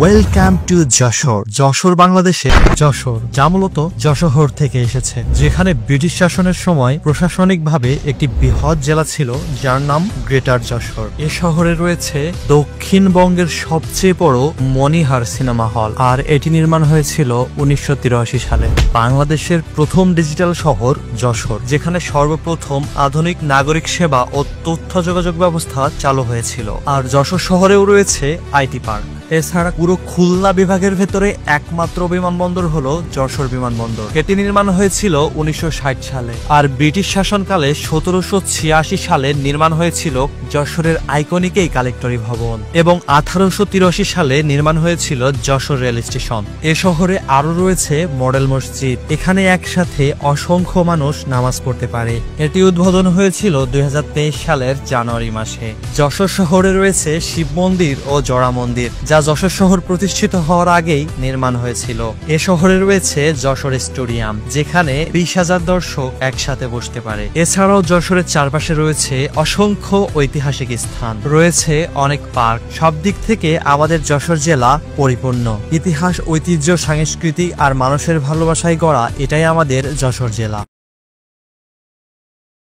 Welcome to Jessore. Jessore বাংলাদেশে যশোর, যা মূলত যশোহর থেকে এসেছে, যেখানে ব্রিটিশ শাসনের সময় প্রশাসনিকভাবে একটি বৃহৎ জেলা ছিল যার নাম গ্রেটার যশোর। এ শহরে রয়েছে দক্ষিণবঙ্গের সবচেয়ে বড় মনিহার সিনেমা হল, আর এটি নির্মাণ হয়েছিল 1983 সালে। বাংলাদেশের প্রথম ডিজিটাল শহর যশোর, যেখানে সর্বপ্রথম আধুনিক নাগরিক সেবা ও তথ্য যোগাযোগ ব্যবস্থা চালু হয়েছিল। আর যশোর শহরেও রয়েছে আইটি পার্ক। এছাড়া পুরো খুলনা বিভাগের ভেতরে একমাত্র বিমানবন্দর হলো যশোর বিমানবন্দর। এটি নির্মাণ হয়েছিল 1960 সালে, আর ব্রিটিশ শাসনকালে 1786 সালে নির্মাণ হয়েছিল যশোরের আইকনিক এই কালেক্টরি ভবন, এবং 1883 সালে নির্মাণ হয়েছিল যশোর রেল স্টেশন। এ শহরে আরো রয়েছে মডেল মসজিদ, এখানে একসাথে অসংখ্য মানুষ নামাজ পড়তে পারে। এটি উদ্বোধন হয়েছিল 2023 সালের জানুয়ারি মাসে। যশোর শহরে রয়েছে শিব মন্দির ও জোড়া মন্দির, যা যশোর শহর প্রতিষ্ঠিত হওয়ার আগেই নির্মাণ হয়েছিল। এ শহরে রয়েছে যশোর স্টেডিয়াম, যেখানে 20,000 দর্শক একসাথে বসতে পারে। এছাড়াও যশোরের চারপাশে রয়েছে অসংখ্য ঐতিহাসিক স্থান, রয়েছে অনেক পার্ক। সব দিক থেকে আমাদের যশোর জেলা পরিপূর্ণ। ইতিহাস, ঐতিহ্য, সংস্কৃতি আর মানুষের ভালোবাসায় গড়া এটাই আমাদের যশোর জেলা।